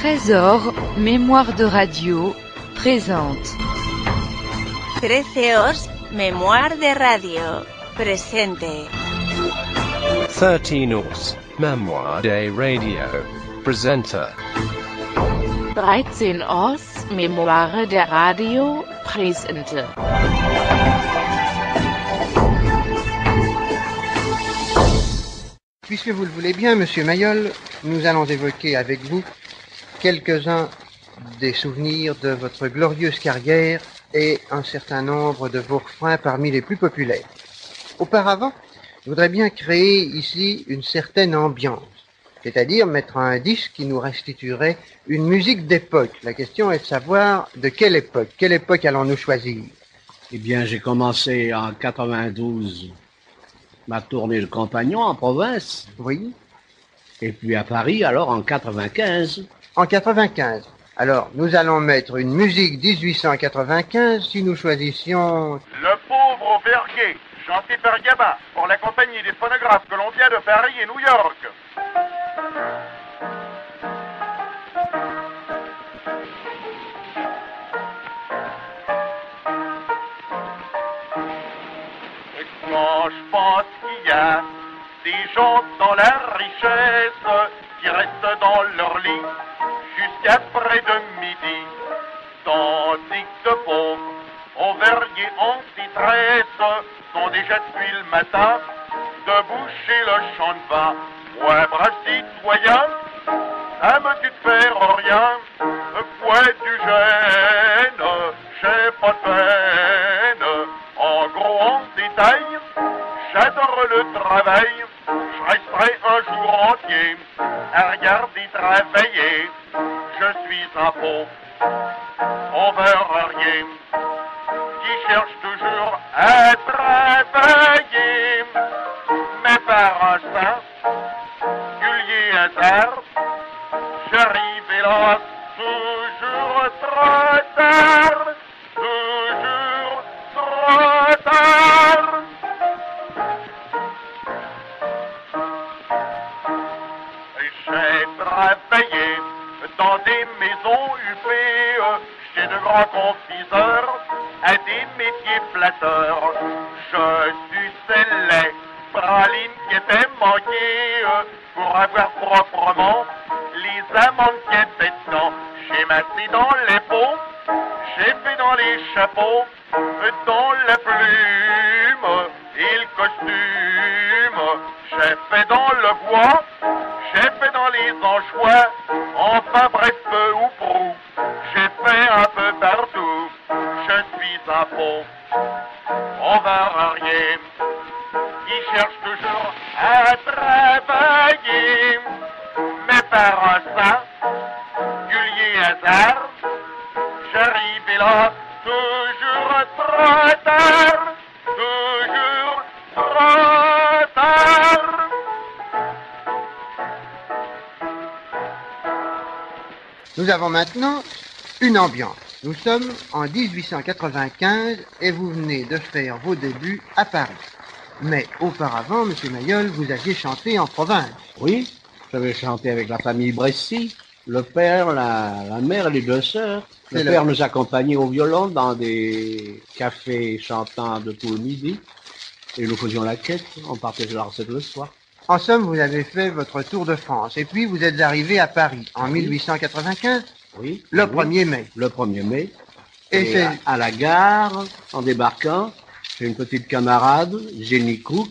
Trésor, mémoire de radio, présente. Treceos, mémoire de radio, presente. 13 Os, mémoire de radio, presenta. 13 Os, mémoire de radio, presente. Puisque vous le voulez bien, Monsieur Mayol, nous allons évoquer avec vous quelques-uns des souvenirs de votre glorieuse carrière et un certain nombre de vos refrains parmi les plus populaires. Auparavant, je voudrais bien créer ici une certaine ambiance, c'est-à-dire mettre un disque qui nous restituerait une musique d'époque. La question est de savoir de quelle époque allons-nous choisir? Eh bien, j'ai commencé en 92 ma tournée de compagnon en province. Oui. Et puis à Paris, alors en 95. En 95. Alors, nous allons mettre une musique 1895 si nous choisissions... Le pauvre Verguet, chanté par Gabin, pour la compagnie des phonographes colombiens de Paris et New York. Quand je pense qu'il y a des gens dans la richesse qui restent dans leur lit jusqu'à près de midi, tandis que de pauvres, aux verriers en détresse, sont déjà depuis le matin debout chez le champ de vin. Ouais, brave citoyen, ça me dit de faire rien, quoi tu gênes, j'ai pas de peine. En gros, en détail, j'adore le travail, je resterai un jour entier à regarder travailler. Je suis un pauvre, rien, qui cherche toujours à travailler. Mais par un singulier hasard, j'arrive hélas toujours trop tard, toujours trop tard. J'ai travaillé dans des maisons huppées, chez de grands confiseurs, à des métiers flatteurs. Je suçais les pralines qui étaient manquées pour avoir proprement les amandes qui étaient dedans. J'ai massé dans les pots, j'ai fait dans les chapeaux, dans la plume et le costume. J'ai fait dans le bois, j'ai fait dans les anchois, enfin bref peu ou prou, j'ai fait un peu partout. Je suis un pauvre, rien, qui cherche toujours à travailler. Mais par un singulier hasard, j'arrive hélas toujours trop tard, toujours trop tard. Nous avons maintenant une ambiance. Nous sommes en 1895 et vous venez de faire vos débuts à Paris. Mais auparavant, Monsieur Mayol, vous aviez chanté en province. Oui, j'avais chanté avec la famille Bressy, le père, la mère et les deux sœurs. Le père nous accompagnait au violon dans des cafés chantants de tout le midi. Et nous faisions la quête, on partageait la recette le soir. En somme, vous avez fait votre tour de France. Et puis, vous êtes arrivé à Paris en 1895. Oui. Le 1er mai. Le 1er mai. Et c'est à la gare, en débarquant, j'ai une petite camarade, Jenny Cook,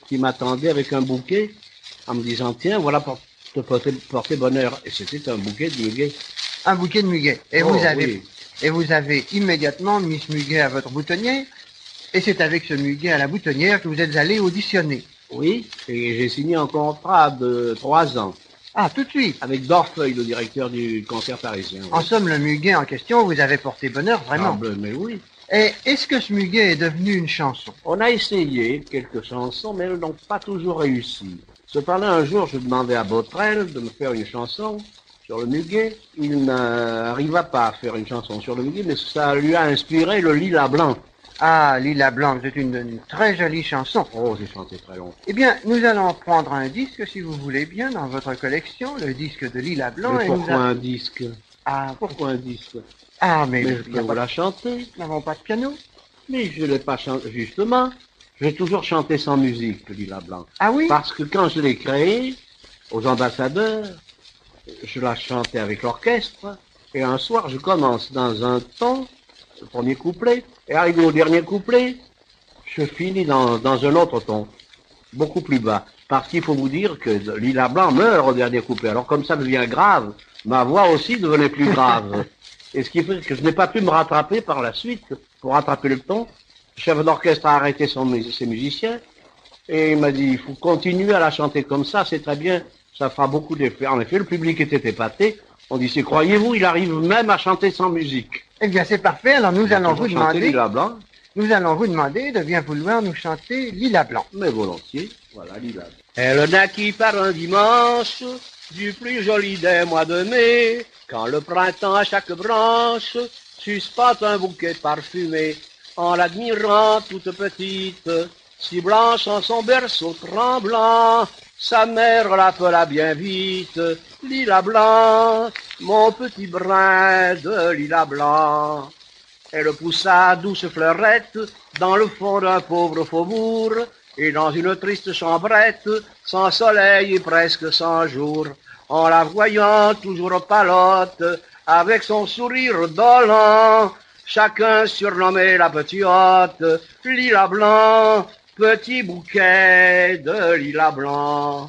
qui m'attendait avec un bouquet, en me disant, tiens, voilà pour te porter bonheur. Et c'était un bouquet de muguet. Un bouquet de muguet. Et vous avez immédiatement mis ce muguet à votre boutonnière. Et c'est avec ce muguet à la boutonnière que vous êtes allé auditionner. Oui, et j'ai signé un contrat de 3 ans. Ah, tout de suite. Avec Dorfeuille, le directeur du concert parisien. Oui. En somme, le muguet en question vous avez porté bonheur, vraiment. Ah, mais oui. Et est-ce que ce muguet est devenu une chanson? On a essayé quelques chansons, mais elles n'ont pas toujours réussi. Cependant, un jour, je demandais à Botrel de me faire une chanson sur le muguet. Il n'arriva pas à faire une chanson sur le muguet, mais ça lui a inspiré le lilas blanc. Ah, Lila Blanc, c'est une très jolie chanson. Oh, j'ai chanté très longtemps. Eh bien, nous allons prendre un disque, si vous voulez bien, dans votre collection, le disque de Lila Blanc. Mais pourquoi un disque? Ah, Pourquoi un disque? ah, mais je peux vous la chanter. Nous n'avons pas de piano. Mais je ne l'ai pas chanté, justement. J'ai toujours chanté sans musique, Lila Blanc. Ah oui? Parce que quand je l'ai créée, aux ambassadeurs, je la chantais avec l'orchestre. Et un soir, je commence dans un ton, le premier couplet, et arrivé au dernier couplet, je finis dans un autre ton, beaucoup plus bas. Parce qu'il faut vous dire que Lila Blanc meurt au dernier couplet. Alors comme ça devient grave, ma voix aussi devenait plus grave. Et ce qui fait que je n'ai pas pu me rattraper par la suite, pour rattraper le ton. Le chef d'orchestre a arrêté ses musiciens, et il m'a dit, il faut continuer à la chanter comme ça, c'est très bien, ça fera beaucoup d'effet. En effet, le public était épaté. On dit, c'est croyez-vous, il arrive même à chanter sans musique. Eh bien, c'est parfait. Alors, nous allons vous demander... Lila Blanc. Nous allons vous demander de bien vouloir nous chanter Lila Blanc. Mais volontiers. Voilà, Lila Blanc. Elle naquit par un dimanche, du plus joli des mois de mai, quand le printemps à chaque branche suspend un bouquet parfumé, en l'admirant toute petite, si blanche en son berceau tremblant, sa mère l'appela bien vite, Lila Blanc, mon petit brin de Lila Blanc. Elle poussa douce fleurette dans le fond d'un pauvre faubourg, et dans une triste chambrette, sans soleil et presque sans jour, en la voyant toujours palote, avec son sourire dolent, chacun surnommait la petite Lila Blanc, petit bouquet de Lila Blanc.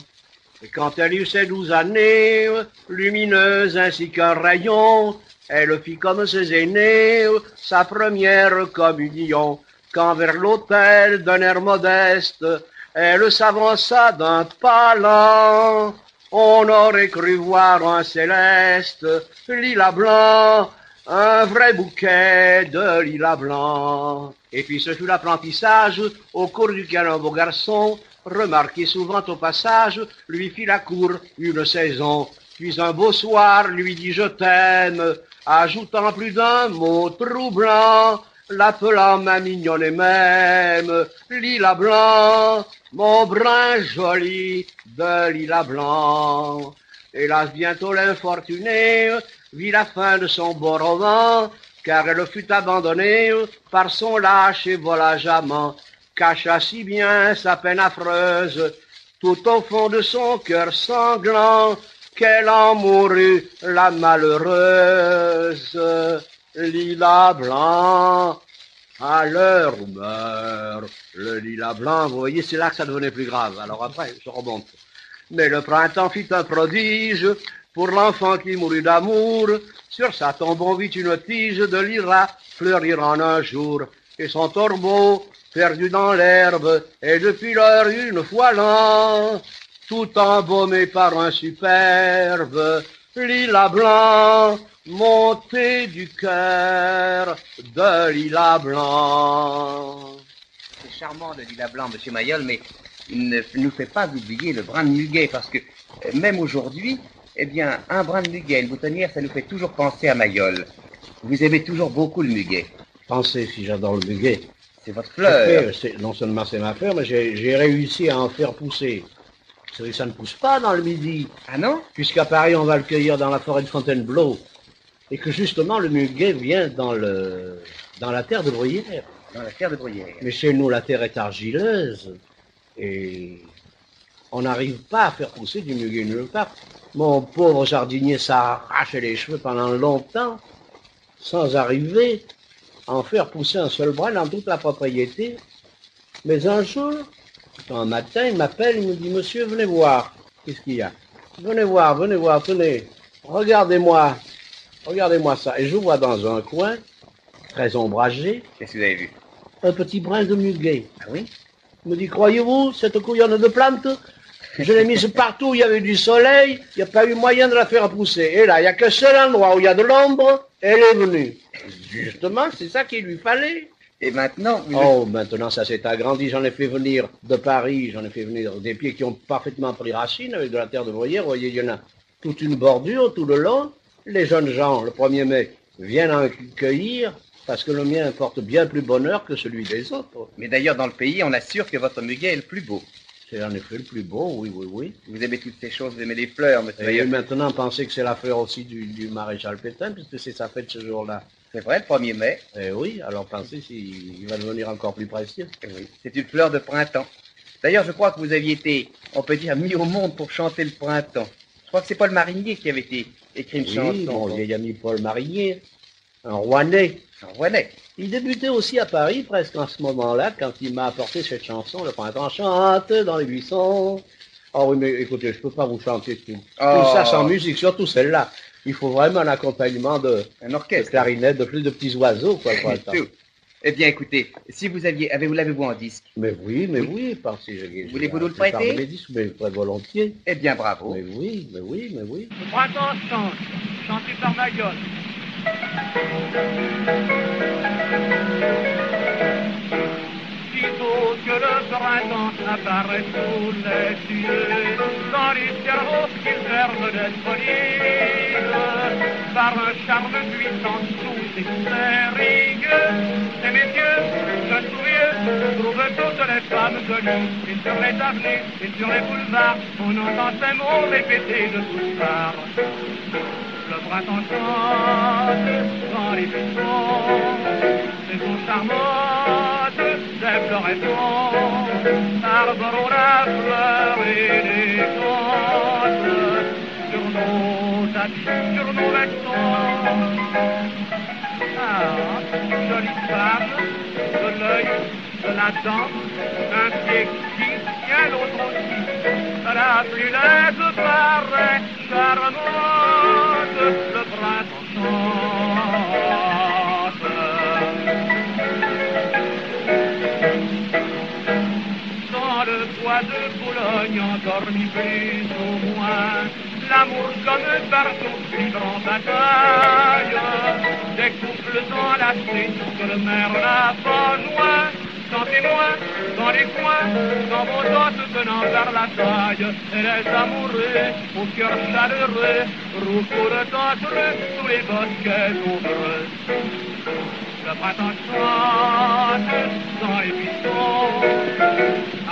Et quand elle eut ses 12 années, lumineuse ainsi qu'un rayon, elle fit comme ses aînés sa première communion, quand vers l'autel d'un air modeste, elle s'avança d'un pas lent. On aurait cru voir un céleste Lila Blanc, un vrai bouquet de Lila Blanc. Et puis ce fut l'apprentissage, au cours duquel un beau garçon, remarqué souvent au passage, lui fit la cour une saison. Puis un beau soir lui dit je t'aime, ajoutant plus d'un mot troublant, l'appelant ma mignonne et même Lila Blanc, mon brin joli de Lila Blanc. Hélas, bientôt l'infortuné vit la fin de son beau roman, car elle fut abandonnée par son lâche et volage amant, cacha si bien sa peine affreuse, tout au fond de son cœur sanglant, qu'elle en mourut la malheureuse. Lila Blanc, à l'heure où meurt le Lila Blanc, vous voyez, c'est là que ça devenait plus grave. Alors après, je remonte. Mais le printemps fit un prodige pour l'enfant qui mourut d'amour. Sur sa tombe on vit une tige de lira fleurir en un jour. Et son tombeau, perdu dans l'herbe, est depuis l'heure une fois l'an, tout embaumé par un superbe Lila Blanc, montée du cœur de Lila Blanc. C'est charmant de Lila Blanc, Monsieur Mayol, mais il ne nous fait pas oublier le brin de muguet, parce que même aujourd'hui, eh bien, un brin de muguet, une boutonnière, ça nous fait toujours penser à Mayol. Vous aimez toujours beaucoup le muguet. Pensez si j'adore le muguet. C'est votre fleur. Non seulement c'est ma fleur, mais j'ai réussi à en faire pousser. Vous savez, ça ne pousse pas dans le Midi. Ah non? Puisqu'à Paris, on va le cueillir dans la forêt de Fontainebleau. Et que justement, le muguet vient dans la terre de bruyère. Dans la terre de bruyère. Mais chez nous, la terre est argileuse. Et on n'arrive pas à faire pousser du muguet nulle part. Mon pauvre jardinier s'arrachait les cheveux pendant longtemps, sans arriver à en faire pousser un seul brin dans toute la propriété. Mais un jour, un matin, il m'appelle, il me dit, monsieur, venez voir. Qu'est-ce qu'il y a? Venez voir, tenez, regardez-moi ça. Et je vois dans un coin, très ombragé. Qu'est-ce que vous avez vu? Un petit brin de muguet. Ah oui? Il me dit, croyez-vous, cette couillonne de plante, je l'ai mise partout où il y avait du soleil, il n'y a pas eu moyen de la faire pousser. Et là, il n'y a qu'un seul endroit où il y a de l'ombre, elle est venue. Justement, c'est ça qu'il lui fallait. Et maintenant... Oh, maintenant, ça s'est agrandi. J'en ai fait venir de Paris, j'en ai fait venir des pieds qui ont parfaitement pris racine avec de la terre de bruyère. Vous voyez, il y en a toute une bordure tout le long. Les jeunes gens, le 1er mai, viennent en cueillir. parce que le mien porte bien plus bonheur que celui des autres. Mais d'ailleurs, dans le pays, on assure que votre muguet est le plus beau. C'est en effet le plus beau, oui, oui, oui. Vous aimez toutes ces choses, vous aimez les fleurs, monsieur Et Mayol. maintenant, pensez que c'est la fleur aussi du maréchal Pétain, puisque c'est sa fête ce jour-là. C'est vrai, le 1er mai. Eh oui, alors pensez s'il va devenir encore plus précieux. Oui, c'est une fleur de printemps. D'ailleurs, je crois que vous aviez été, on peut dire, mis au monde pour chanter le printemps. Je crois que c'est Paul Marinier qui avait été écrit une chanson. Oui, mon vieil ami Paul Marinier, un Rouennais. Un Rouennais. Il débutait aussi à Paris, presque en ce moment-là, quand il m'a apporté cette chanson, Le printemps chante dans les buissons. Oh oui, mais écoutez, je peux pas vous chanter tout. Oh. Tout ça sans musique, surtout celle-là. Il faut vraiment un accompagnement Un de orchestre. clarinette, de plus de petits oiseaux, quoi. Quoi Tout. Eh bien, écoutez, si vous aviez, l'avez-vous en disque? mais oui, parce que j'ai... Voulez-vous nous le j'ai prêter? mes disques, mais très volontiers. Eh bien, bravo. Mais oui, mais oui, mais oui. Le printemps chante, chanté par Mayol. Sitôt que le printemps apparaît sous les cieux, dans les cerveaux qu'ils ferment d'être libres, par un charme puissant sous ses rigues, ces messieurs, jeunes ou vieux, trouvent toutes les femmes connues, et sur les avenues, et sur les boulevards, on entend ces mots répétés de toutes parts. Le printemps chante dans les buissons, saison charmante des floraisons, arborons la fleur élégante sur nos tapis, sur nos vêtements. Ah, jolie femme, de l'œil, de la dent, un pied qui tient l'autre aussi, la plus laide paraît charmante, le printemps chante. Dans le bois de Boulogne, endormi plus ou moins, l'amour comme partout vibre en bataille, des couples enlacés que le maire n'a pas loin, sans témoins, dans les coins, dans vos danses tenant vers la taille, et les amoureux, au cœur chaleureux, roucourent dangereux sous les bosquets ombreux. Le printemps chante dans les buissons,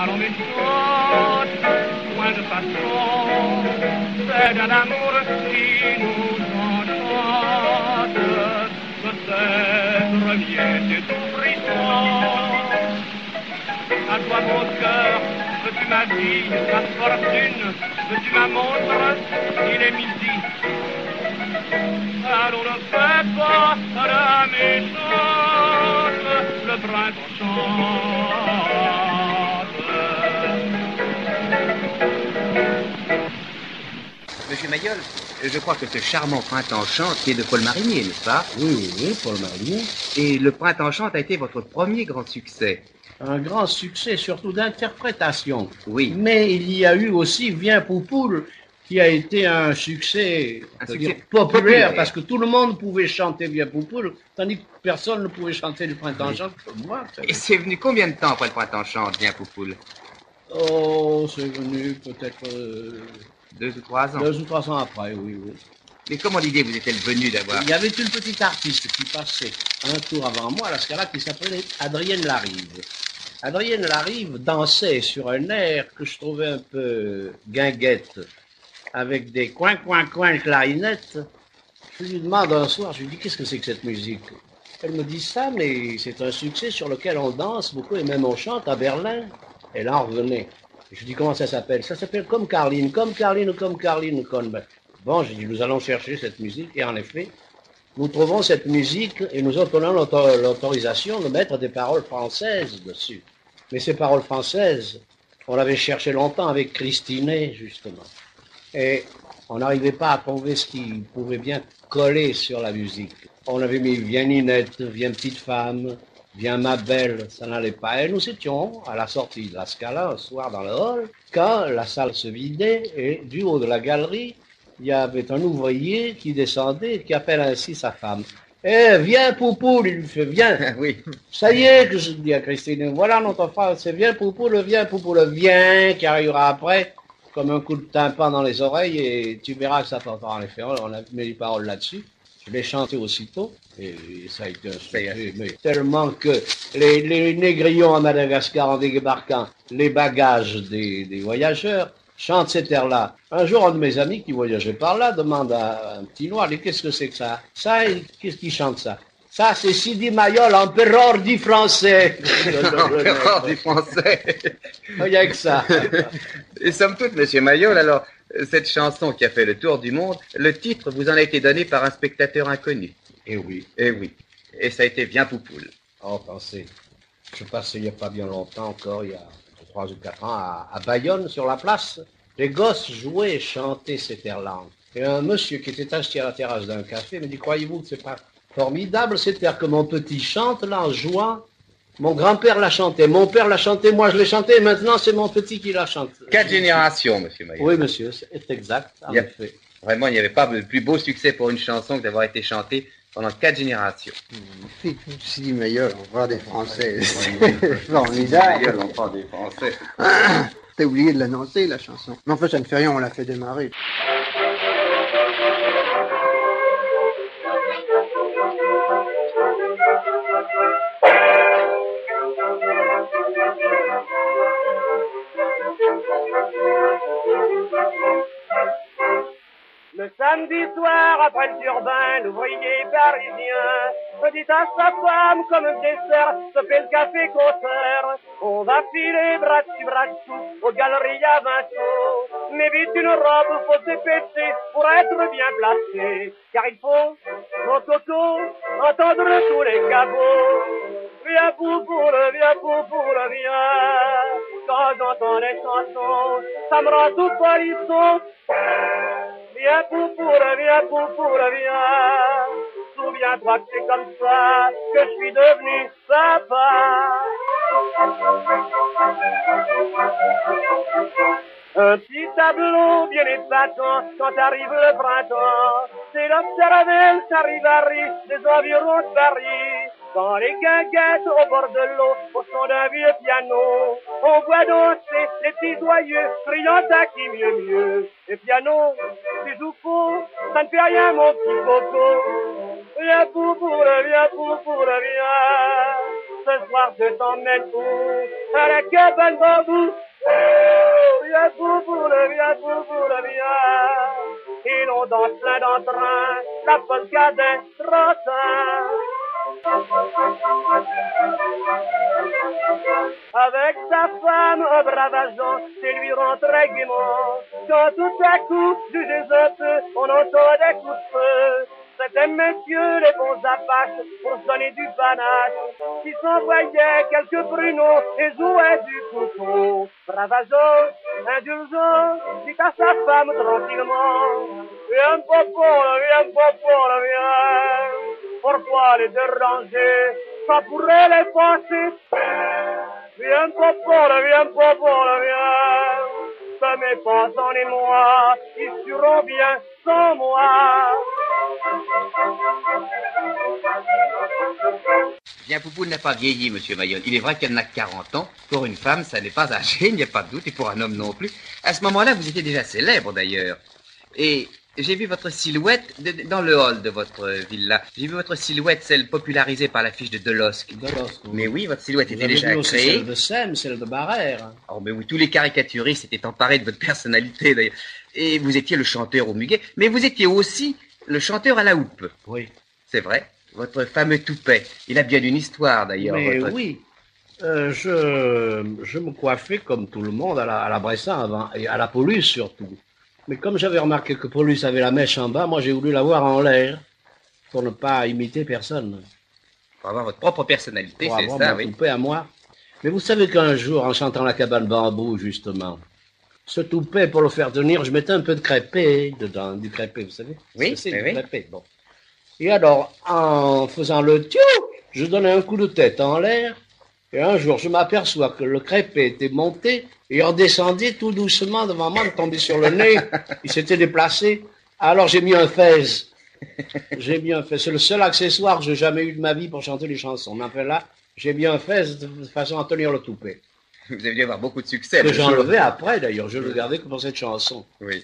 allons mes chante, point de passion, c'est d'un amour qui nous enchante, peut-être revient tout frisson. À toi mon cœur, veux-tu ma vie, ma fortune, veux-tu ma montre, il est midi. Allons ne fais pas la méchante, le printemps chante. Monsieur Mayol, je crois que ce charmant printemps chante qui est de Paul Marinier, n'est-ce pas? Oui, oui, oui, Paul Marinier. Et le printemps chante a été votre premier grand succès. Un grand succès, surtout d'interprétation. Oui. Mais il y a eu aussi Viens Poupoule, qui a été un succès, Un on peut succès dire, populaire, populaire. parce que tout le monde pouvait chanter Viens Poupoule, tandis que personne ne pouvait chanter le printemps chante comme moi. Et c'est venu combien de temps après le printemps chante, bien Poupoule? Oh, c'est venu peut-être 2 ou 3 ans. 2 ou 3 ans après, oui, oui. Mais comment l'idée vous est-elle venue d'avoir? Il y avait une petite artiste qui passait un tour avant moi à la Scala qui s'appelait Adrienne Larive. Adrienne Larive dansait sur un air que je trouvais un peu guinguette, avec des coins de clarinette. Je lui demande un soir, je lui dis qu'est-ce que c'est que cette musique? Elle me dit ça, mais c'est un succès sur lequel on danse beaucoup et même on chante à Berlin. Elle en revenait. Je lui dis comment ça s'appelle? Ça s'appelle comme Carline. Bon, j'ai dit nous allons chercher cette musique et en effet, nous trouvons cette musique et nous obtenons l'autorisation de mettre des paroles françaises dessus. Mais ces paroles françaises, on l'avait cherché longtemps avec Christinet, justement. Et on n'arrivait pas à trouver ce qui pouvait bien coller sur la musique. On avait mis Viens Ninette, Viens petite femme, Viens ma belle, ça n'allait pas. Et nous étions à la sortie de la Scala, un soir dans le hall, quand la salle se vidait et du haut de la galerie, il y avait un ouvrier qui descendait et qui appelle ainsi sa femme. Eh, viens Poupoule, il lui fait, viens. Oui. Ça y est, que je dis à Christine, voilà notre phrase, c'est viens Poupoule, viens, qui arrivera après, comme un coup de tympan dans les oreilles, et tu verras que ça t'entend en effet. On a mis les paroles là-dessus. Je l'ai chanté aussitôt, et ça a été un succès, mais tellement que les négrillons à Madagascar, en débarquant les bagages des voyageurs, chantent cet air-là. Un jour, un de mes amis qui voyageait par là demande à un petit noir, qu'est-ce que c'est que ça? Ça, qu'est-ce qui chante ça? Ça, c'est Sidi Mayol, empereur du français. Empereur du français. Il n'y a que ça. Et somme toute, monsieur Mayol, alors, cette chanson qui a fait le tour du monde, le titre vous en a été donné par un spectateur inconnu. Eh oui. Eh oui. Et ça a été Viens Poupoule. Oh, pensez. Je passais il n'y a pas bien longtemps encore, il y a 3 ou 4 ans, à Bayonne, sur la place. Les gosses jouaient et chantaient cet air-là. Et un monsieur qui était assis à la terrasse d'un café me dit, croyez-vous que c'est pas formidable cet air que mon petit chante là en jouant? Mon grand-père l'a chanté, mon père l'a chanté, moi je l'ai chanté, et maintenant c'est mon petit qui la chante. 4 générations, monsieur Mayol. Oui, monsieur, c'est exact, en effet. Vraiment, il n'y avait pas de plus beau succès pour une chanson que d'avoir été chantée pendant 4 générations. Sidi Mayol, on voit des Français. Mayol, on parle des Français. T'as oublié de l'annoncer, la chanson. Mais enfin, ça ne fait rien, on l'a fait démarrer. Le samedi soir, après le turbin, l'ouvrier parisien se dit à sa femme comme dessert, se fait le café-concert. On va filer bras dessous aux galeries à Vinceau. Mais vite une robe, faut se dépêcher pour être bien placé. Car il faut, mon coco, entendre tous les cabots. Viens poupoule, viens. Quand j'entends les chansons, ça me rend tout polisson. Viens poupoule, viens. Souviens-toi que c'est comme ça que je suis devenu papa. Un petit tableau bien épatant quand arrive le printemps. C'est l'observer le charivari des environs de Paris. Quand les guinguettes au bord de l'eau, au son d'un vieux piano, on voit danser les petits joyeux, criant à qui mieux. Et piano, tu joues faux, ça ne fait rien mon petit coco. Viens poupoule, viens. Ce soir je t'emmène où? À la cabane bambou. Viens poupoule, viens. Et l'on danse plein d'entrain, la polka des trottins. Avec sa femme, un brave agent, c'est lui rentrait gaiement. Quand tout à coup, jugez un peu, on entend des coups de feu. C'était messieurs les bons apaches pour donner du panache, qui s'envoyaient quelques pruneaux et jouaient du couteau. Brave agent, indulgent, dit à sa femme tranquillement, viens popola, viens. Pourquoi les déranger? Ça pourrait les fâcher. Viens popola, viens. Que mes pensants et moi, ils seront bien sans moi. Bien Poupoule n'a pas vieilli, monsieur Mayol. Il est vrai qu'elle n'a que 40 ans. Pour une femme, ça n'est pas âgé, il n'y a pas de doute, et pour un homme non plus. À ce moment-là, vous étiez déjà célèbre, d'ailleurs. Et j'ai vu votre silhouette dans le hall de votre villa. J'ai vu votre silhouette, celle popularisée par l'affiche de Delosk. Mais oui, votre silhouette était déjà créée. Celle de Sem, celle de Barrère. Oh, mais oui, tous les caricaturistes étaient emparés de votre personnalité, d'ailleurs. Et vous étiez le chanteur au muguet, mais vous étiez aussi le chanteur à la houppe. Oui. C'est vrai. Votre fameux toupet. Il a bien une histoire, d'ailleurs. Mais oui. Je me coiffais comme tout le monde à la Bressan avant, et à la Paulus surtout. Mais comme j'avais remarqué que Paulus avait la mèche en bas, moi j'ai voulu l'avoir en l'air, pour ne pas imiter personne. Pour avoir votre propre personnalité, c'est ça, oui. Toupet à moi. Mais vous savez qu'un jour, en chantant la cabane bambou, justement, ce toupet, pour le faire tenir, je mettais un peu de crêpé dedans, du crêpé, vous savez? Oui, c'est oui. Du crêpé, bon. Et alors, en faisant le tiou, je donnais un coup de tête en l'air, et un jour, je m'aperçois que le crêpé était monté, et redescendait tout doucement devant moi, me tombait sur le nez, il s'était déplacé. Alors j'ai mis un fez. C'est le seul accessoire que j'ai jamais eu de ma vie pour chanter les chansons. Mais enfin là, j'ai mis un fez de façon à tenir le toupet. Vous avez dû avoir beaucoup de succès. Que j'ai enlevé après d'ailleurs, je le gardais que pour cette chanson. Oui.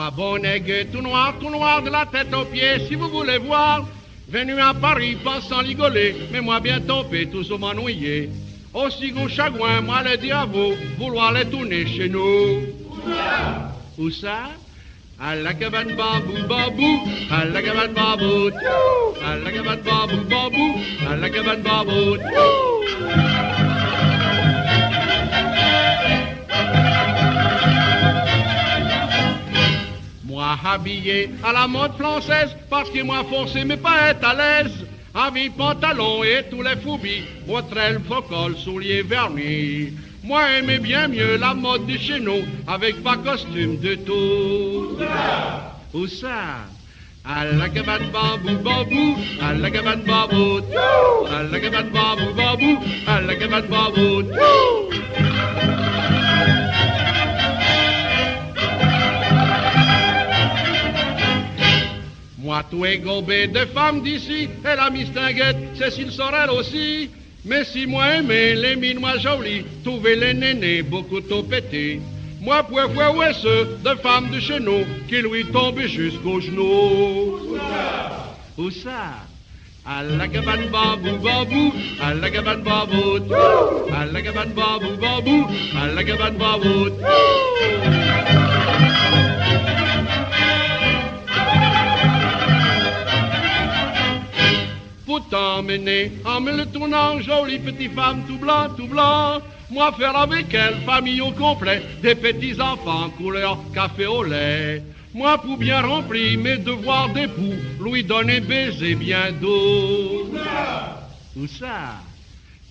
Moi, bonnet gai, tout noir de la tête aux pieds, si vous voulez voir. Venu à Paris, pensant ligoler, mais moi bien tombé, tous au m'ennuyer. Aussi gros chagrin, moi les dire à vous, vouloir les tourner chez nous. Où ça? À la cabane babou babou, à la cabane babou, à la cabane babou babou, à la cabane babou. Moi habillé à la mode française, parce que moi forcé mais pas être à l'aise. Avec pantalon et tous les foubilles, bretelles, faux col, souliers vernis. Moi aimais bien mieux la mode de chez nous, avec pas costume de tout. Où ça? À la cabane babou babou, à la cabane babou, à la cabane babou babou, à la cabane babou. Moi tout est gobé de femmes d'ici, et la mistinguette, Cécile Sorel aussi. Mais si moi aimais les minois jolis, trouver les nénés beaucoup trop pétés. Moi pouvais voir où est ce de femmes de chez nous qui lui tombent jusqu'aux genoux. Où ça? À la cabane babou babou, à la cabane babou, à la cabane babou babou, à la cabane babou. Pour t'emmener, en me le tournant, jolie petite femme tout blanc, moi faire avec elle, famille au complet, des petits enfants couleur café au lait. Moi pour bien remplir mes devoirs d'époux, lui donner baiser bien doux. Où ça?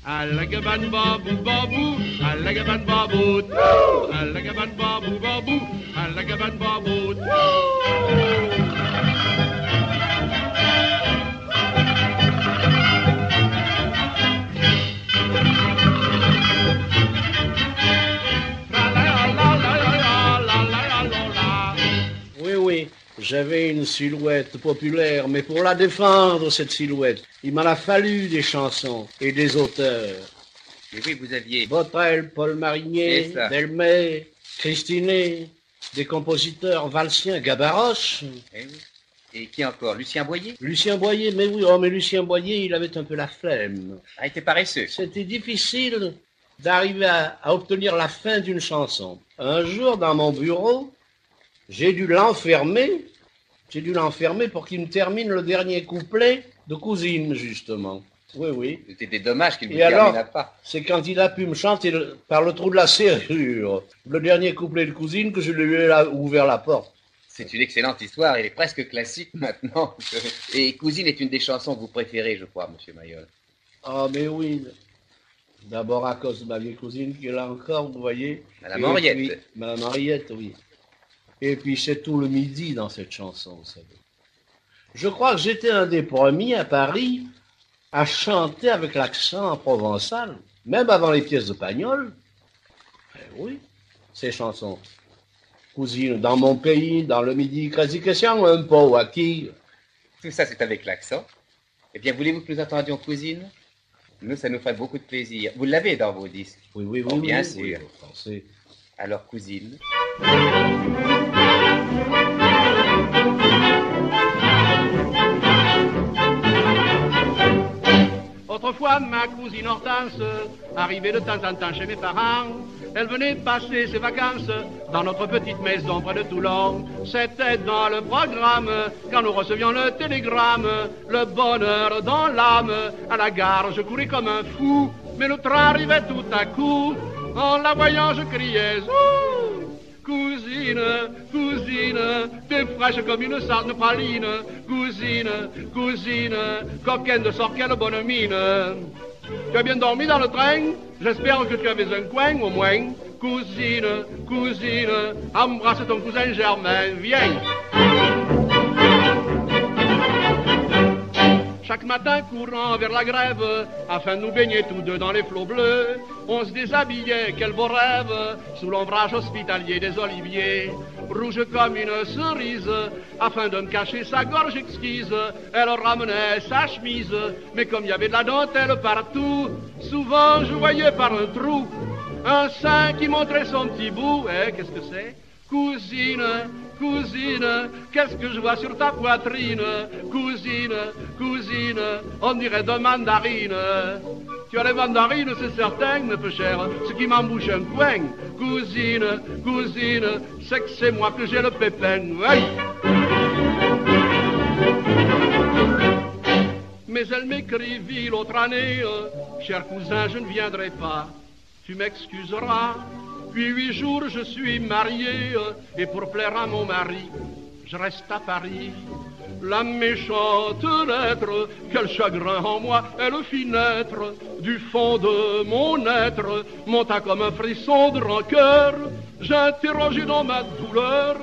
À la cabane babou babou, à la cabane babou, à la cabane babou babou, à la cabane babou. Oui, j'avais une silhouette populaire, mais pour la défendre, cette silhouette, il m'en a fallu des chansons et des auteurs. Et oui, vous aviez... Botrel, Paul Marigné, Delmay, Christinet, des compositeurs valsiens, Gabaroche. Eh oui. Et qui encore? Lucien Boyer? Lucien Boyer, mais oui, oh, mais Lucien Boyer, il avait un peu la flemme. Ah, il était paresseux. C'était difficile d'arriver à obtenir la fin d'une chanson. Un jour, dans mon bureau, j'ai dû l'enfermer pour qu'il me termine le dernier couplet de Cousine, justement. Oui. C'était dommage qu'il ne termina pas. C'est quand il a pu me chanter par le trou de la serrure le dernier couplet de Cousine que je lui ai ouvert la porte. C'est une excellente histoire, elle est presque classique maintenant. Et Cousine est une des chansons que vous préférez, je crois, Monsieur Mayol. Ah, mais oui. D'abord à cause de ma vieille cousine qui est là encore, vous voyez. Madame Henriette. Madame Henriette, oui. Et puis c'est tout le midi dans cette chanson, vous savez. Je crois que j'étais un des premiers à Paris à chanter avec l'accent provençal, même avant les pièces de Pagnol. Oui, ces chansons. Cousine, dans mon pays, dans le midi, quasi question, un peu à qui. Tout ça, c'est avec l'accent. Eh bien, voulez-vous que nous attendions Cousine? Nous, ça nous ferait beaucoup de plaisir. Vous l'avez dans vos disques? Oui, bien oui, sûr. Français. Alors, Cousine. Autrefois, ma cousine Hortense arrivait de temps en temps chez mes parents. Elle venait passer ses vacances dans notre petite maison près de Toulon. C'était dans le programme, quand nous recevions le télégramme, le bonheur dans l'âme. À la gare, je courais comme un fou, mais le train arrivait tout à coup. En la voyant, je criais « Cousine, cousine, t'es fraîche comme une sarde praline. Cousine, cousine, coquine de sort, quelle bonne mine. Tu as bien dormi dans le train? J'espère que tu avais un coin au moins. Cousine, cousine, embrasse ton cousin Germain, viens. » Chaque matin courant vers la grève, afin de nous baigner tous deux dans les flots bleus, on se déshabillait, quel beau rêve, sous l'ombrage hospitalier des oliviers. Rouge comme une cerise, afin de me cacher sa gorge exquise, elle ramenait sa chemise, mais comme il y avait de la dentelle partout, souvent je voyais par un trou un sein qui montrait son petit bout. Qu'est-ce que c'est? Cousine, cousine, qu'est-ce que je vois sur ta poitrine? Cousine, cousine, on dirait de mandarine. Tu as les mandarines, c'est certain, me peu cher, ce qui m'embouche un coin. Cousine, cousine, c'est que c'est moi que j'ai le pépin. Aïe! Mais elle m'écrivit l'autre année, cher cousin, je ne viendrai pas, tu m'excuseras. Puis 8 jours je suis marié, et pour plaire à mon mari, je reste à Paris. La méchante lettre, quel chagrin en moi, elle fit naître du fond de mon être, monta comme un frisson de rancœur. J'interrogeai dans ma douleur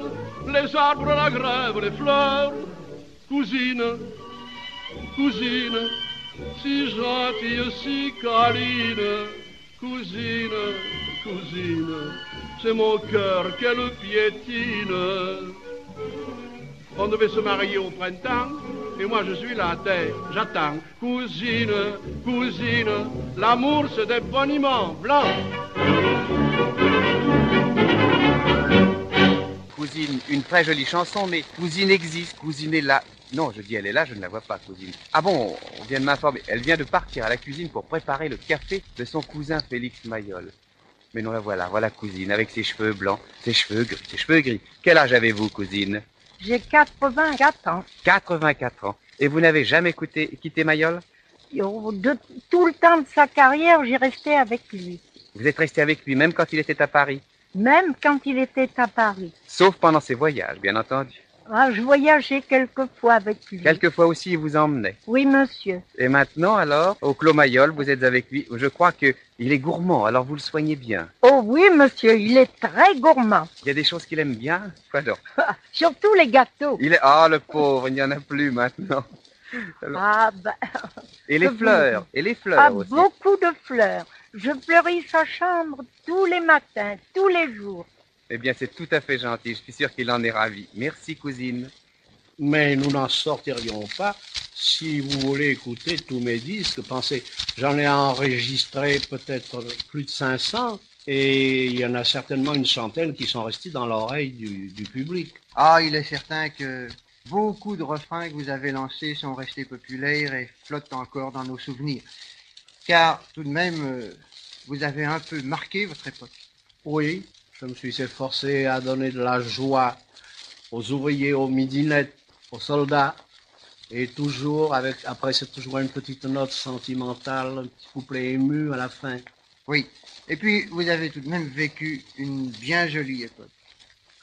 les arbres, la grève, les fleurs. Cousine, cousine, si gentille, si câline, cousine, cousine, c'est mon cœur qu'elle piétine. On devait se marier au printemps, et moi je suis là, j'attends. Cousine, cousine, l'amour c'est des boniments blancs. Cousine, une très jolie chanson, mais cousine existe, cousine est là. Non, je dis elle est là, je ne la vois pas, cousine. Ah bon, on vient de m'informer. Elle vient de partir à la cuisine pour préparer le café de son cousin Félix Mayol. Mais non, la voilà, voilà cousine, avec ses cheveux blancs, ses cheveux gris. Quel âge avez-vous, cousine? J'ai 84 ans. 84 ans. Et vous n'avez jamais quitté Mayol? De tout le temps de sa carrière, j'ai resté avec lui. Vous êtes resté avec lui, même quand il était à Paris? Même quand il était à Paris. Sauf pendant ses voyages, bien entendu. Ah, je voyageais quelquefois avec lui. Quelquefois aussi, il vous emmenait? Oui, monsieur. Et maintenant, alors, au Clos Mayol, vous êtes avec lui. Je crois qu'il est gourmand, alors vous le soignez bien. Oh oui, monsieur, il est très gourmand. Il y a des choses qu'il aime bien? Quoi donc? Surtout les gâteaux. Ah, le pauvre, il n'y en a plus maintenant. Alors... Ah, ben... Et les fleurs, aussi. Beaucoup de fleurs. Je fleuris sa chambre tous les matins, tous les jours. Eh bien, c'est tout à fait gentil. Je suis sûr qu'il en est ravi. Merci, cousine. Mais nous n'en sortirions pas si vous voulez écouter tous mes disques. Pensez, j'en ai enregistré peut-être plus de 500 et il y en a certainement une centaine qui sont restés dans l'oreille du public. Ah, il est certain que beaucoup de refrains que vous avez lancés sont restés populaires et flottent encore dans nos souvenirs. Car tout de même, vous avez un peu marqué votre époque. Oui. Je me suis efforcé à donner de la joie aux ouvriers, aux midinettes, aux soldats. Et toujours, après c'est toujours une petite note sentimentale, un petit couplet ému à la fin. Oui. Et puis, vous avez tout de même vécu une bien jolie époque.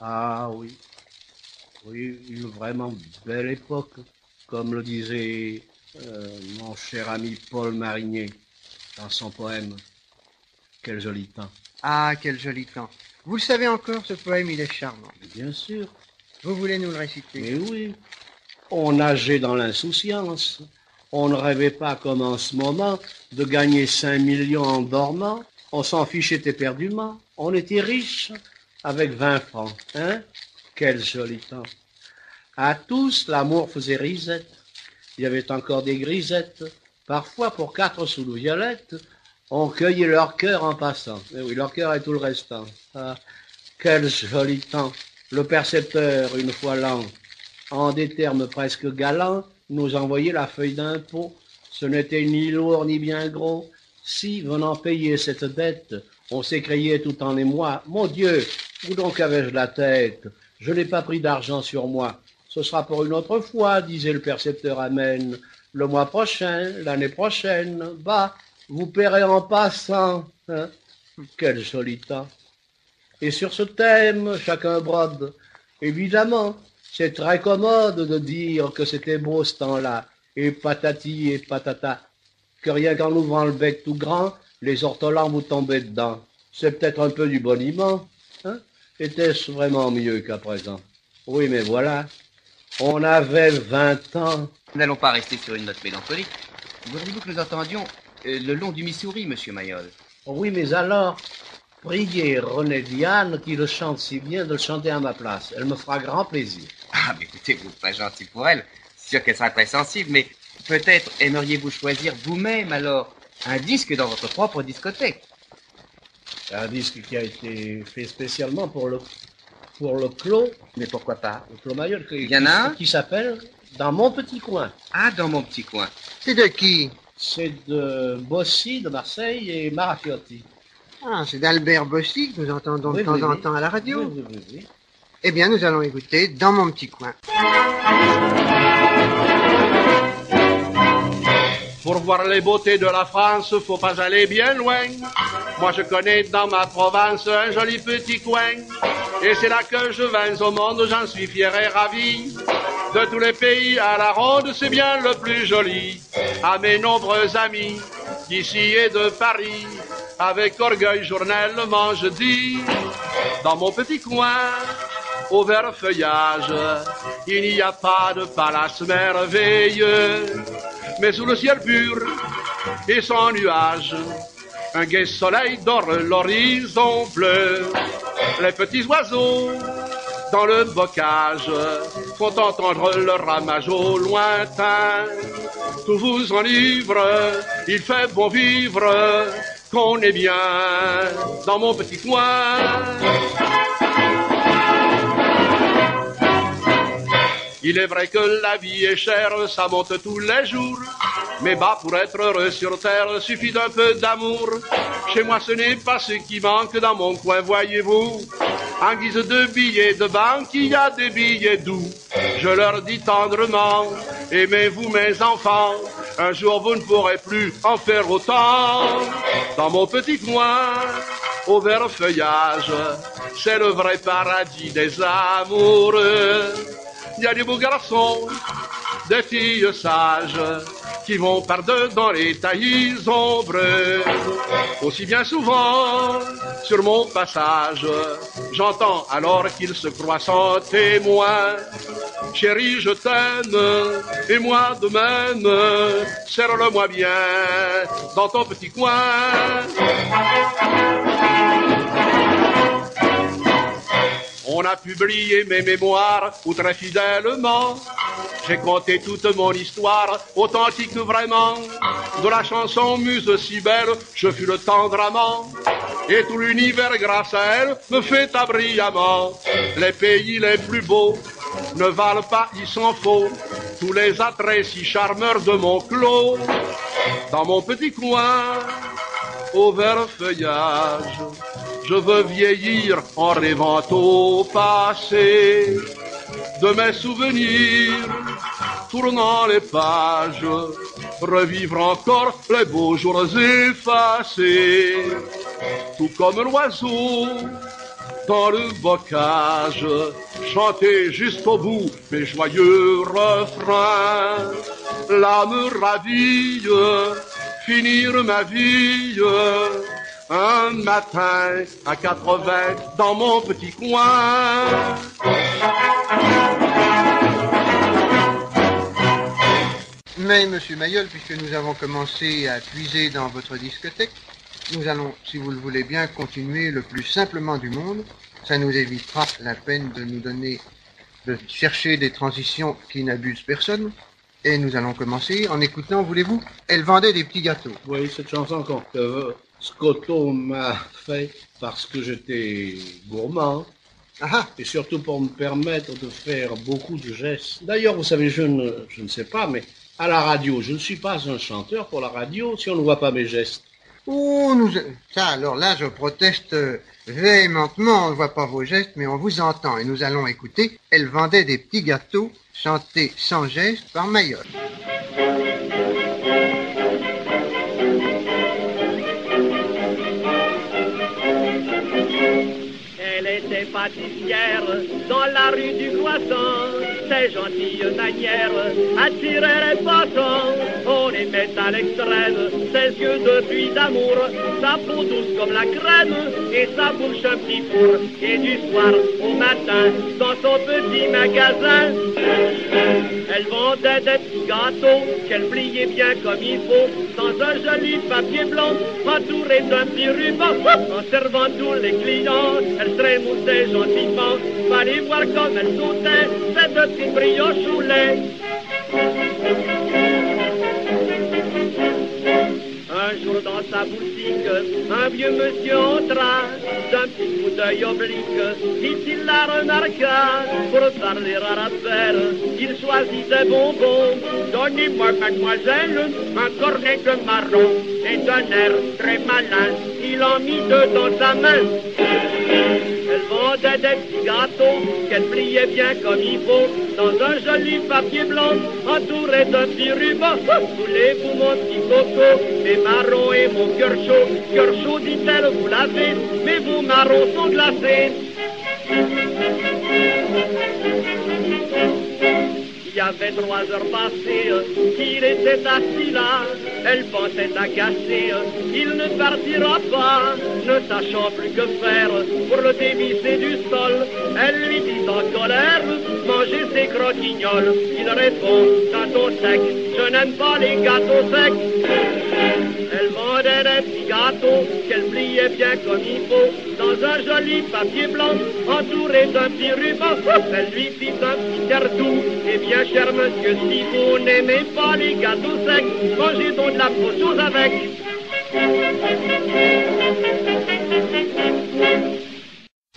Ah oui. Oui, une vraiment belle époque. Comme le disait mon cher ami Paul Marigné dans son poème. Quel joli temps. Ah, quel joli temps. Vous le savez encore, ce poème, il est charmant. Bien sûr. Vous voulez nous le réciter? Mais oui. On nageait dans l'insouciance. On ne rêvait pas, comme en ce moment, de gagner 5 millions en dormant. On s'en fichait éperdument. On était riches avec 20 francs. Hein? Quel joli temps. À tous, l'amour faisait risette. Il y avait encore des grisettes. Parfois, pour 4 sous de violettes, on cueillait leur cœur en passant. Et oui, leur cœur et tout le restant. Ah, quel joli temps. Le percepteur, une fois l'an, en des termes presque galants, nous envoyait la feuille d'impôt. Ce n'était ni lourd ni bien gros. Si, venant payer cette dette, on s'écriait tout en émoi, « Mon Dieu, où donc avais-je la tête? Je n'ai pas pris d'argent sur moi. Ce sera pour une autre fois, disait le percepteur amène. Le mois prochain, l'année prochaine, bah, vous paierez en passant. Hein? Quel joli temps. Et sur ce thème, chacun brode. Évidemment, c'est très commode de dire que c'était beau ce temps-là. Et patati et patata. Que rien qu'en ouvrant le bec tout grand, les ortolans vous tombaient dedans. C'est peut-être un peu du boniment. Hein? Était-ce vraiment mieux qu'à présent? Oui, mais voilà. On avait 20 ans. Nous n'allons pas rester sur une note mélancolique. Voudriez-vous que nous entendions le long du Missouri, monsieur Mayol? Oui, mais alors, priez René Diane, qui le chante si bien, de le chanter à ma place. Elle me fera grand plaisir. Ah, mais écoutez, vous êtes très gentil pour elle. C'est sûr qu'elle sera très sensible, mais peut-être aimeriez-vous choisir vous-même, alors, un disque dans votre propre discothèque? Un disque qui a été fait spécialement pour le... pour le clos. Mais pourquoi pas? Le clos Mayol. Il y en a un qui s'appelle Dans mon petit coin. Ah, dans mon petit coin. C'est de qui? C'est de Bossy, de Marseille et Marafiotti. Ah, c'est d'Albert Bossy que nous entendons de temps en temps à la radio. Oui. Eh bien, nous allons écouter Dans mon petit coin. Pour voir les beautés de la France, faut pas aller bien loin. Moi je connais dans ma province un joli petit coin. Et c'est là que je viens au monde, j'en suis fier et ravi. De tous les pays à la ronde, c'est bien le plus joli. À mes nombreux amis, d'ici et de Paris, avec orgueil journellement je dis, dans mon petit coin, au vert feuillage, il n'y a pas de palace merveilleux. Mais sous le ciel pur et sans nuage, un gai soleil dore l'horizon bleu. Les petits oiseaux dans le bocage font entendre leur ramage au lointain. Tout vous enivre, il fait bon vivre, qu'on est bien dans mon petit coin. Il est vrai que la vie est chère, ça monte tous les jours. Mais bah, pour être heureux sur terre, suffit d'un peu d'amour. Chez moi, ce n'est pas ce qui manque dans mon coin, voyez-vous. En guise de billets de banque, il y a des billets doux. Je leur dis tendrement, aimez-vous mes enfants, un jour vous ne pourrez plus en faire autant. Dans mon petit coin, au vert feuillage, c'est le vrai paradis des amoureux. Il y a des beaux garçons, des filles sages, qui vont par-dedans les taillis ombreux. Aussi bien souvent, sur mon passage, j'entends alors qu'ils se croient sans témoin. Chérie, je t'aime, et moi de même, serre-le-moi bien dans ton petit coin. On a publié mes mémoires où très fidèlement j'ai conté toute mon histoire, authentique vraiment. De la chanson muse si belle, je fus le tendre amant. Et tout l'univers grâce à elle me fait brillamment. Les pays les plus beaux ne valent pas, ils s'en faut, tous les attraits si charmeurs de mon clos. Dans mon petit coin, au vert feuillage, je veux vieillir en rêvant au passé, de mes souvenirs, tournant les pages, revivre encore les beaux jours effacés. Tout comme l'oiseau dans le bocage, chanter jusqu'au bout mes joyeux refrains. L'âme ravie, finir ma vie, un matin à 80 dans mon petit coin. Mais, monsieur Mayol, puisque nous avons commencé à puiser dans votre discothèque, nous allons, si vous le voulez bien, continuer le plus simplement du monde. Ça nous évitera la peine de chercher des transitions qui n'abusent personne. Et nous allons commencer en écoutant, voulez-vous, Elle vendait des petits gâteaux. Oui, cette chanson que Scotto m'a fait parce que j'étais gourmand. Et surtout pour me permettre de faire beaucoup de gestes. D'ailleurs, vous savez, je ne sais pas, mais à la radio, je ne suis pas un chanteur pour la radio si on ne voit pas mes gestes. Oh, ça, alors là, je proteste véhémentement. On ne voit pas vos gestes, mais on vous entend. Et nous allons écouter Elle vendait des petits gâteaux, chanté sans geste par Mayol. Elle était pâtissière dans la rue du Croissant. Ses gentilles manières attiraient les passants. On aimait à l'extrême ses yeux de pluie d'amour, sa peau douce comme la crème et sa bouche un petit four. Et du soir au matin dans son petit magasin, elle vendait des petits gâteaux qu'elle pliait bien comme il faut, dans un joli papier blanc entouré d'un petit ruban. En servant tous les clients, elle trémoussait gentiment. Fallait voir comme elle sautait, ces deux petits brioches au lait. Un jour dans sa boutique, un vieux monsieur entra, d'un petit coup d'œil oblique, dit-il la remarqua, pour parler à la belle, il choisit des bonbons. Donnez-moi, mademoiselle, un cornet de marron, et d'un air très malin, il en mit deux dans sa main. Elle vendait des petits gâteaux qu'elle pliait bien comme il faut, dans un joli papier blanc, entouré d'un petit ruban. Voulez-vous mon petit coco, mes marrons et mon cœur chaud, dit-elle, vous l'avez, mais vos marrons sont glacés. Il y avait 3 heures passées qu'il était assis là, elle pensait à casser, il ne partira pas, ne sachant plus que faire pour le dévisser du sol. Elle lui dit en colère, mangez ses croquignoles. Il répond, gâteau sec, je n'aime pas les gâteaux secs. Elle vendait des petits gâteaux qu'elle pliait bien comme il faut, dans un joli papier blanc, entouré d'un petit ruban. Elle lui fit un petit air doux, eh bien cher monsieur, si vous n'aimez pas les gâteaux secs, mangez donc de la fausse chose avec.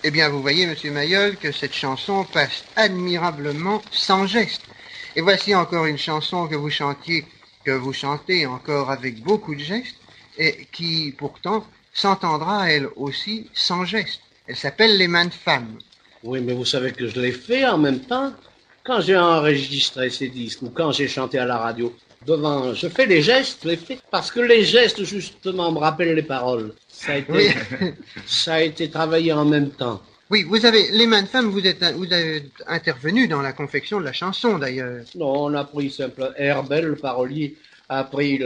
Eh bien, vous voyez, monsieur Mayol, que cette chanson passe admirablement sans geste. Et voici encore une chanson que vous chantez encore avec beaucoup de gestes, et qui, pourtant, s'entendra, elle aussi, sans geste. Elle s'appelle Les mains de femme. Oui, mais vous savez que je l'ai fait en même temps. Quand j'ai enregistré ces disques, ou quand j'ai chanté à la radio, je fais les gestes, je les fais, parce que les gestes, justement, me rappellent les paroles. Ça a été travaillé en même temps. Oui, vous avez, Les mains de femme, vous avez intervenu dans la confection de la chanson, d'ailleurs. Non, on a pris simple. Herbel, le parolier, a pris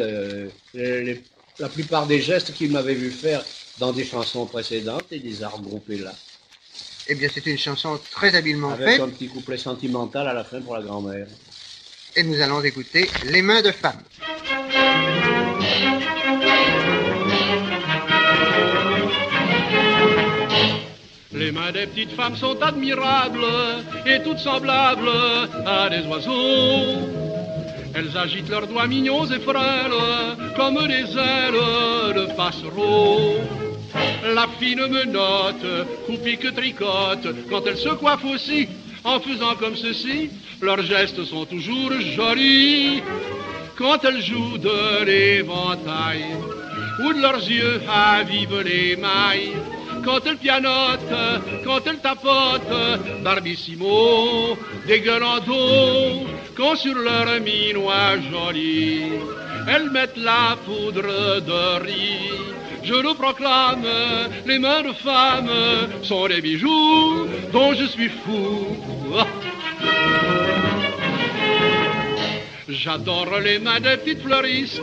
la plupart des gestes qu'il m'avait vu faire dans des chansons précédentes et les a regroupés là. Eh bien, c'est une chanson très habilement faite. Avec un petit couplet sentimental à la fin pour la grand-mère. Et nous allons écouter Les mains de femme. Les mains des petites femmes sont admirables et toutes semblables à des oiseaux. Elles agitent leurs doigts mignons et frêles comme des ailes de passereaux. La fine menotte, ou pique tricote, quand elle se coiffe aussi, en faisant comme ceci, leurs gestes sont toujours jolis. Quand elles jouent de l'éventail, ou de leurs yeux avivent les mailles. Quand elles pianotent, quand elles tapotent, barbissimo, dégueulant d'eau, quand sur leur minois joli, elles mettent la poudre de riz. Je le proclame, les mains de femme sont les bijoux dont je suis fou. J'adore les mains des petites fleuristes,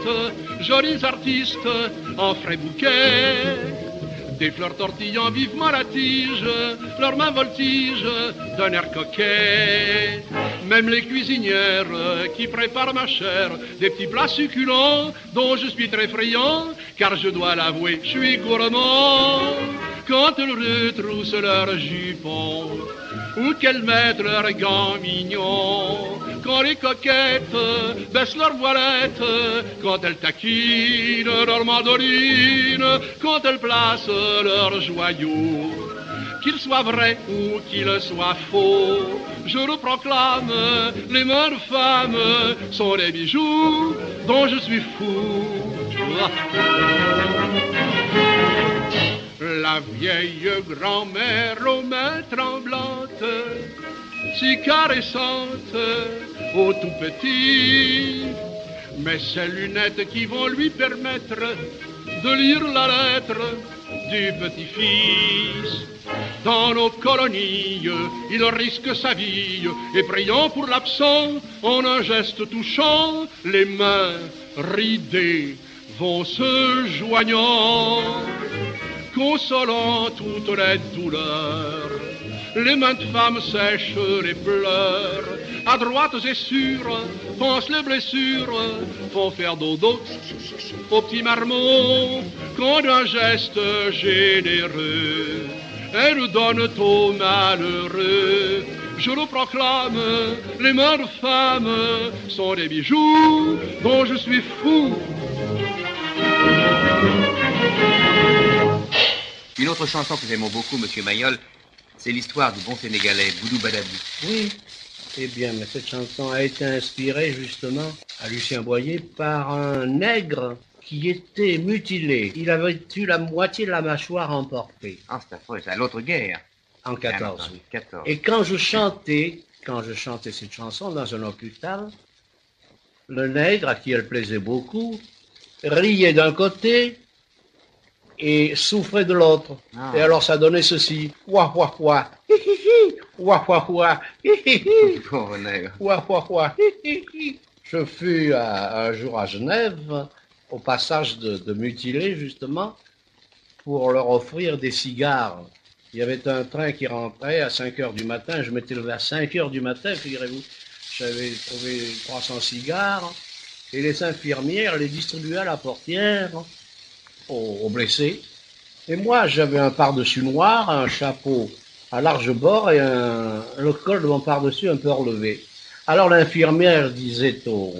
jolies artistes en frais bouquets. Des fleurs tortillant vivement la tige, leurs mains voltigent d'un air coquet. Même les cuisinières qui préparent ma chère des petits plats succulents dont je suis très friand, car je dois l'avouer, je suis gourmand. Quand elles retroussent leurs jupons ou qu'elles mettent leurs gants mignons, quand les coquettes baissent leurs voilettes, quand elles taquinent leurs mandolines, quand elles placent leurs joyaux, qu'ils soient vrais ou qu'ils soient faux, je le proclame, les mains de femme sont les bijoux dont je suis fou. La vieille grand-mère aux mains tremblantes, si caressante au tout petit, mais ces lunettes qui vont lui permettre de lire la lettre du petit-fils. Dans nos colonies, il risque sa vie, et priant pour l'absent, en un geste touchant, les mains ridées vont se joignant, consolant toutes les douleurs. Les mains de femmes sèchent les pleurs, adroites et sûres, pansent les blessures, font faire dodo aux petits marmots, quand d'un geste généreux, elles donnent aux malheureux. Je le proclame, les mains de femmes sont des bijoux dont je suis fou. Une autre chanson que j'aime beaucoup, Monsieur Mayol, c'est l'histoire du bon Sénégalais, Boudou Badabou. Oui. Eh bien, mais cette chanson a été inspirée justement à Lucien Boyer par un nègre qui était mutilé. Il avait eu la moitié de la mâchoire emportée. Ah, c'est affreux, c'est à l'autre guerre. En 14, oui. 14. Et quand je chantais cette chanson dans un hôpital, le nègre, à qui elle plaisait beaucoup, riait d'un côté et souffrait de l'autre. Ah. Et alors ça donnait ceci. Ouah, ouah, ouah. Hi, hi, hi. Ouah, ouah, ouah. Hi, hi, hi. Pauvre nègre. Ouah, ouah, ouah. Hi, hi, hi. Je fus un jour à Genève, au passage de mutilés, justement, pour leur offrir des cigares. Il y avait un train qui rentrait à 5 heures du matin. Je m'étais levé à 5 heures du matin, figurez-vous. J'avais trouvé 300 cigares. Et les infirmières les distribuaient à la portière aux blessés. Et moi, j'avais un pardessus noir, un chapeau à large bord et le col de mon pardessus un peu relevé. Alors l'infirmière disait au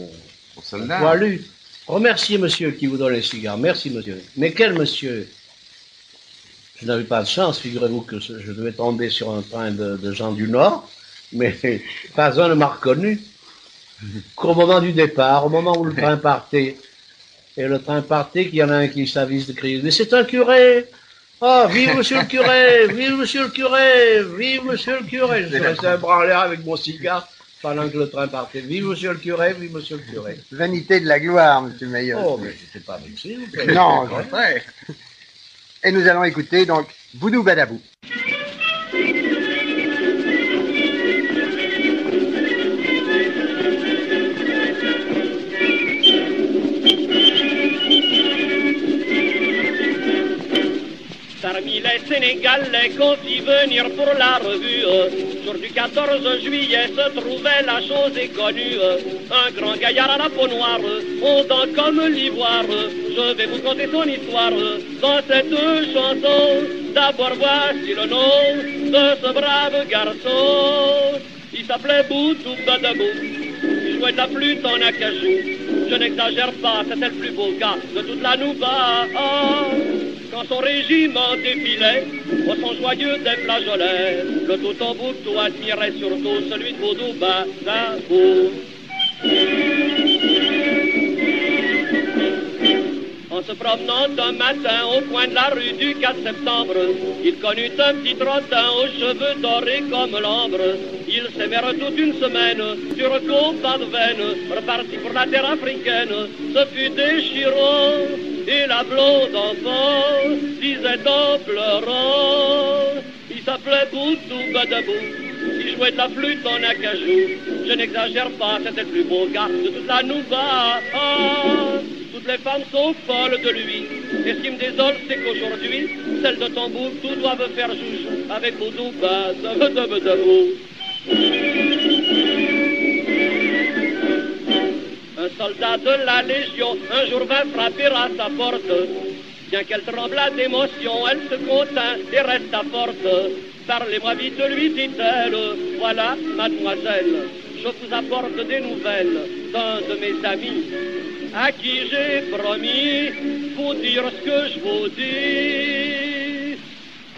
soldat, poilu, remerciez monsieur qui vous donne les cigares. Merci monsieur. Mais quel monsieur? Je n'avais pas de chance, figurez-vous que je devais tomber sur un train de gens du Nord, mais pas un ne m'a reconnu. Qu'au moment du départ, au moment où le train partait, et le train partait, qu'il y en a un qui s'avise de crier, mais c'est un curé! Oh, vive monsieur le curé! Vive monsieur le curé! Vive monsieur le curé! Je suis resté un bras en l'air avec mon cigare pendant que le train partait. Vive monsieur le curé! Vive monsieur le curé! Vanité de la gloire, monsieur Mayol. Oh, mais j'étais pas vexé. Non, c'est vrai. Et nous allons écouter donc Boudou Badabou. Parmi les Sénégalais qu'on fit venir pour la revue, jour du 14 juillet se trouvait la chose est connue. Un grand gaillard à la peau noire, aux dents comme l'ivoire. Je vais vous conter son histoire dans cette chanson. D'abord voici le nom de ce brave garçon. Il s'appelait Boudou Badabou, il jouait de la flûte en acajou. Je n'exagère pas, c'était le plus beau gars de toute la Nouba. Quand son régiment défilait, au son joyeux des flageolets, le tout Tombouctou admirait surtout celui de Boudou Badabou. En se promenant un matin au coin de la rue du 4 septembre, il connut un petit trottin aux cheveux dorés comme l'ambre. Ils s'aimèrent toute une semaine sur compas de veine, reparti pour la terre africaine. Ce fut déchirant, et la blonde enfant disait en pleurant, il s'appelait Boudou Badabou, il jouait de la flûte en acajou. Je n'exagère pas, c'était le plus beau gars de toute la Nouba. Toutes les femmes sont folles de lui. Et ce qui me désole, c'est qu'aujourd'hui, celles de Tombouctou doivent faire joujou avec Boudou Badabou. Un soldat de la Légion un jour vint frapper à sa porte. Bien qu'elle tremblât d'émotion, elle se contint et resta forte. Parlez-moi vite, lui dit-elle, voilà, mademoiselle, je vous apporte des nouvelles d'un de mes amis, à qui j'ai promis vous dire ce que je vous dis.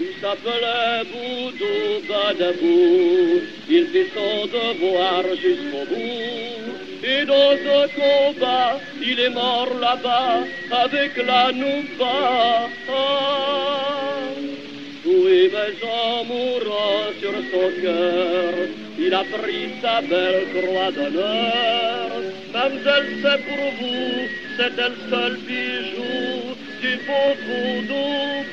Il s'appelait Boudou Badabou, il fit son devoir jusqu'au bout. Et dans un combat, il est mort là-bas avec la Nouba. Oui, mais en mourant sur son cœur, il a pris sa belle croix d'honneur. Mademoiselle, c'est pour vous, c'était le seul bijou du beau Boudou